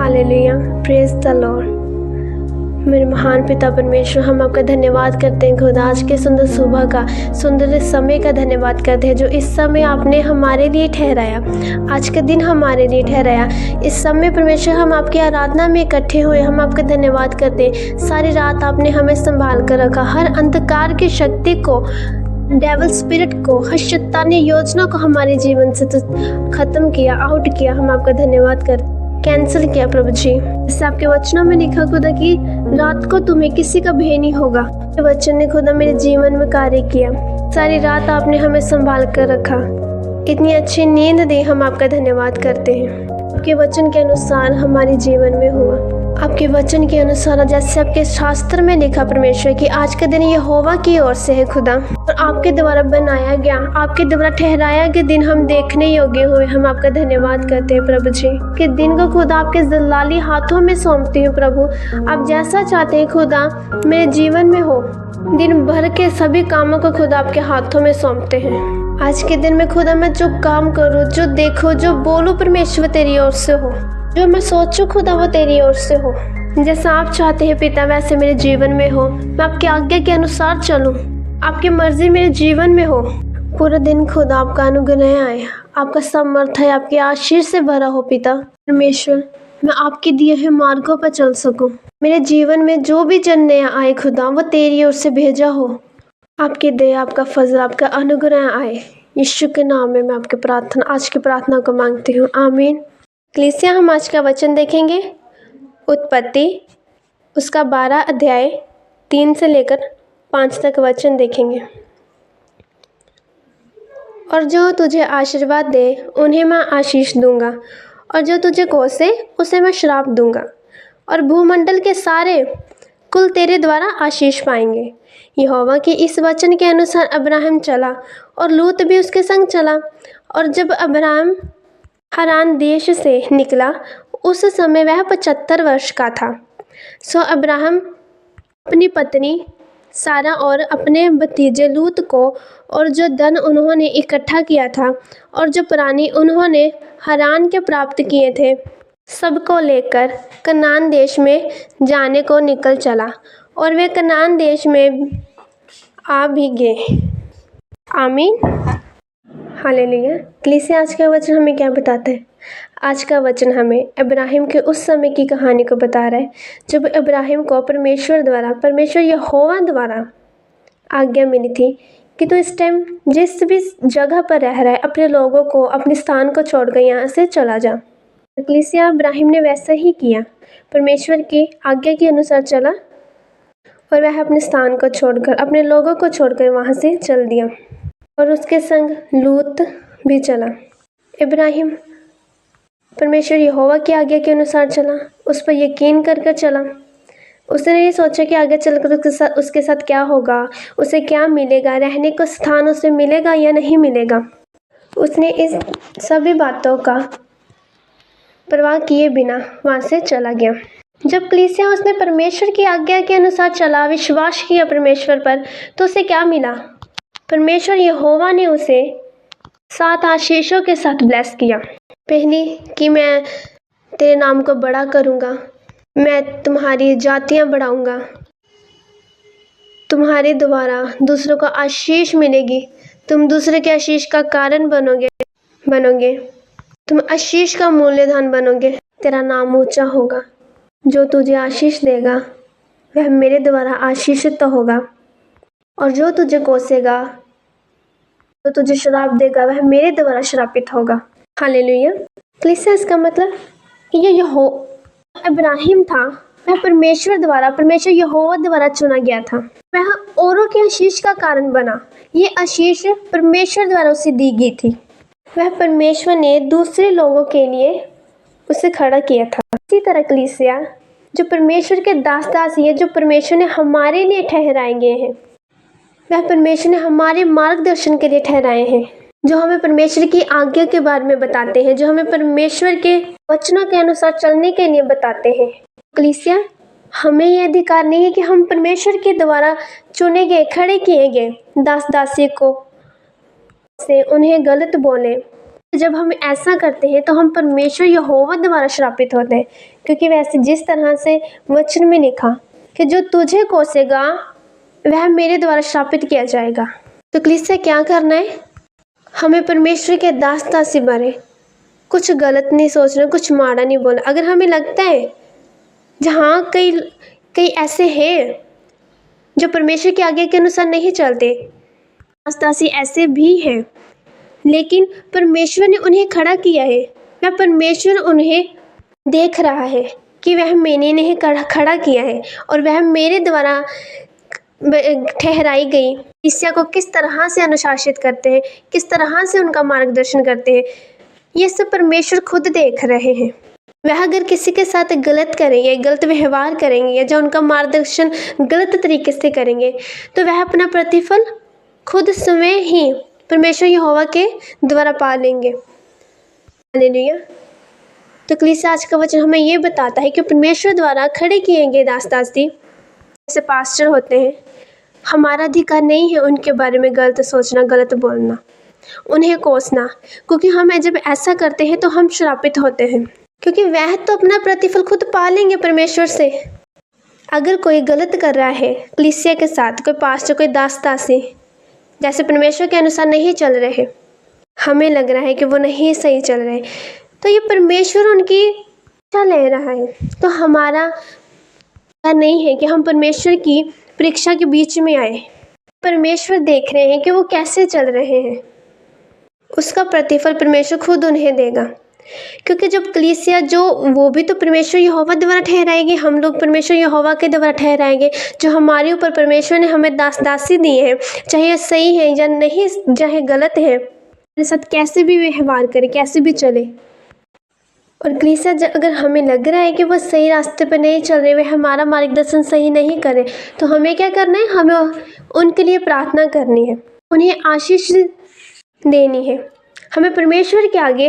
Hallelujah, praise the Lord. मेरे महान पिता परमेश्वर, हम आपका धन्यवाद करते हैं खुदा, आज के सुंदर सुबह का, सुंदर समय का धन्यवाद करते हैं जो इस समय आपने हमारे लिए ठहराया, आज का दिन हमारे लिए ठहराया। इस समय परमेश्वर हम आपकी आराधना में इकट्ठे हुए, हम आपका धन्यवाद करते हैं। सारी रात आपने हमें संभाल कर रखा, हर अंधकार की शक्ति को, डेविल स्पिरिट को, हर शैतानी योजना को हमारे जीवन से तो खत्म किया, आउट किया। हम आपका धन्यवाद करते, कैंसिल किया प्रभु जी। जैसे आपके वचनों में लिखा खुदा कि रात को तुम्हें किसी का भय नहीं होगा। ये वचन ने खुदा मेरे जीवन में कार्य किया, सारी रात आपने हमें संभाल कर रखा, इतनी अच्छी नींद दी। हम आपका धन्यवाद करते हैं। आपके वचन के अनुसार हमारे जीवन में हुआ, आपके वचन के अनुसार जैसे आपके शास्त्र में लिखा परमेश्वर कि आज का दिन यहोवा की ओर से है खुदा, और आपके द्वारा बनाया गया, आपके द्वारा ठहराया गया दिन हम देखने योग्य हुए। हम आपका धन्यवाद करते हैं प्रभु जी कि दिन को खुदा आपके जलाली हाथों में सौंपती हूँ प्रभु। आप जैसा चाहते हैं खुदा मेरे जीवन में हो, दिन भर के सभी कामों को खुदा आपके हाथों में सौंपते हैं। आज के दिन में खुदा मैं जो काम करूँ, जो देखो, जो बोलूँ परमेश्वर तेरी ओर से हो, जो मैं सोचूं खुदा वो तेरी ओर से हो। जैसा आप चाहते हैं पिता वैसे मेरे जीवन में हो, मैं आपकी आज्ञा के अनुसार चलूं, आपकी मर्जी मेरे जीवन में हो। पूरा दिन खुदा आपका अनुग्रह आए, आपका समर्थ है, आपकी आशीष से भरा हो पिता परमेश्वर। मैं आपके दिए हुए मार्गों पर चल सकूं, मेरे जीवन में जो भी जन नया आए खुदा वो तेरी ओर से भेजा हो। आपकी दया, आपका फजल, आपका अनुग्रह आए। यीशु के नाम में मैं आपकी प्रार्थना, आज की प्रार्थना को मांगती हूँ, आमीन। कलीसिया, हम आज का वचन देखेंगे उत्पत्ति उसका 12 अध्याय 3 से लेकर 5 तक वचन देखेंगे। और जो तुझे आशीर्वाद दे उन्हें मैं आशीष दूंगा, और जो तुझे कोसे उसे मैं श्राप दूंगा, और भूमंडल के सारे कुल तेरे द्वारा आशीष पाएंगे। यहोवा के इस वचन के अनुसार अब्राहम चला, और लूत भी उसके संग चला। और जब अब्राहम हारान देश से निकला उस समय वह 75 वर्ष का था। सो अब्राहम अपनी पत्नी सारा और अपने भतीजे लूत को और जो धन उन्होंने इकट्ठा किया था और जो प्राणी उन्होंने हारान के प्राप्त किए थे सबको लेकर कनान देश में जाने को निकल चला, और वे कनान देश में आ भी गए। आमीन, हालेलुया। कलीसिया, आज का वचन हमें क्या बताता है? आज का वचन हमें इब्राहिम के उस समय की कहानी को बता रहा है जब इब्राहिम को परमेश्वर यहोवा द्वारा आज्ञा मिली थी कि तू इस टाइम जिस भी जगह पर रह रहा है अपने लोगों को, अपने स्थान को छोड़कर यहाँ से चला जा। कलीसिया, इब्राहिम ने वैसा ही किया, परमेश्वर की आज्ञा के अनुसार चला, और वह अपने स्थान को छोड़कर, अपने लोगों को छोड़कर वहाँ से चल दिया, और उसके संग लूत भी चला। इब्राहिम परमेश्वर यहोवा की आज्ञा के अनुसार चला, उस पर यकीन कर चला। उसने नहीं सोचा कि आगे चलकर उसके साथ क्या होगा, उसे क्या मिलेगा, रहने का स्थान उसे मिलेगा या नहीं मिलेगा। उसने इस सभी बातों का परवाह किए बिना वहाँ से चला गया। जब कलीसिया उसने परमेश्वर की आज्ञा के अनुसार चला, विश्वास किया परमेश्वर पर, तो उसे क्या मिला? परमेश्वर यहोवा ने उसे 7 आशीषों के साथ ब्लेस किया। पहली कि मैं तेरे नाम को बड़ा करूँगा, मैं तुम्हारी जातियाँ बढ़ाऊँगा, तुम्हारे द्वारा दूसरों को आशीष मिलेगी, तुम दूसरे के आशीष का कारण बनोगे, तुम आशीष का मूल्यधन बनोगे, तेरा नाम ऊंचा होगा। जो तुझे आशीष देगा वह मेरे द्वारा आशीषित होगा, और जो तुझे कोसेगा, जो तुझे श्राप देगा वह मेरे द्वारा श्रापित होगा। हालेलुया। कलीसिया, इसका मतलब कि ये इब्राहिम था, वह परमेश्वर यहोवा द्वारा चुना गया था, वह औरों के आशीष का कारण बना। ये आशीष परमेश्वर द्वारा उसे दी गई थी, वह परमेश्वर ने दूसरे लोगों के लिए उसे खड़ा किया था। इसी तरह कलीसिया, जो परमेश्वर के दास है, जो परमेश्वर ने हमारे लिए ठहराए गए हैं, वह परमेश्वर ने हमारे मार्गदर्शन के लिए ठहराए हैं, जो हमें परमेश्वर की आज्ञा के बारे में बताते हैं, जो हमें परमेश्वर के वचनों के अनुसार चलने के लिए बताते हैं। कलीसिया, हमें यह अधिकार नहीं है कि हम परमेश्वर के द्वारा चुने गए, खड़े किए गए दास दासी को से उन्हें गलत बोलें, जब हम ऐसा करते हैं तो हम परमेश्वर यहोवा द्वारा श्रापित होते हैं, क्योंकि वैसे जिस तरह से वचन में लिखा कि जो तुझे कोसेगा वह मेरे द्वारा श्रापित किया जाएगा। तो कलीसिया क्या करना है? हमें परमेश्वर के दास दासी बने, कुछ गलत नहीं सोचना, कुछ माड़ा नहीं बोलना। अगर हमें लगता है जहाँ कई ऐसे हैं जो परमेश्वर के आगे के अनुसार नहीं चलते, दास दासी ऐसे भी हैं, लेकिन परमेश्वर ने उन्हें खड़ा किया है, वह परमेश्वर उन्हें देख रहा है कि वह मैंने इन्हें खड़ा किया है और वह मेरे द्वारा ठहराई गई कलीसिया को किस तरह से अनुशासित करते हैं, किस तरह से उनका मार्गदर्शन करते हैं, ये सब परमेश्वर खुद देख रहे हैं। वह अगर किसी के साथ गलत करेंगे, गलत व्यवहार करेंगे या जो उनका मार्गदर्शन गलत तरीके से करेंगे, तो वह अपना प्रतिफल खुद स्वयं ही परमेश्वर यहोवा के द्वारा पा लेंगे। हालेलुया। तो कलीसिया आज का वचन हमें ये बताता है कि परमेश्वर द्वारा खड़े किए गए दास दासी जैसे पास्टर होते हैं, हमारा अधिकार नहीं है उनके बारे में गलत सोचना, गलत बोलना, उन्हें कोसना, क्योंकि हम जब ऐसा करते हैं तो हम श्रापित होते हैं, क्योंकि वह तो अपना प्रतिफल खुद पा लेंगे परमेश्वर से। अगर कोई गलत कर रहा है कलीसिया के साथ, कोई पास्टर, कोई दास दासी जैसे परमेश्वर के अनुसार नहीं चल रहे, हमें लग रहा है कि वो नहीं सही चल रहे, तो ये परमेश्वर उनकी इच्छा ले रहा है। तो हमारा नहीं है कि हम परमेश्वर की परीक्षा के बीच में आए। परमेश्वर देख रहे हैं कि वो कैसे चल रहे हैं, उसका प्रतिफल परमेश्वर खुद उन्हें देगा। क्योंकि जब कलीसिया जो वो भी तो परमेश्वर यहोवा द्वारा ठहराएंगे, हम लोग परमेश्वर यहोवा के द्वारा ठहराएंगे। जो हमारे ऊपर परमेश्वर ने हमें दास दासी दी है, चाहे सही है या नहीं, चाहे गलत है, मेरे साथ कैसे भी व्यवहार करे, कैसे भी चले। और कलीसिया अगर हमें लग रहा है कि वो सही रास्ते पर नहीं चल रहे, वे हमारा मार्गदर्शन सही नहीं करे, तो हमें क्या करना है? हमें उनके लिए प्रार्थना करनी है, उन्हें आशीष देनी है। हमें परमेश्वर के आगे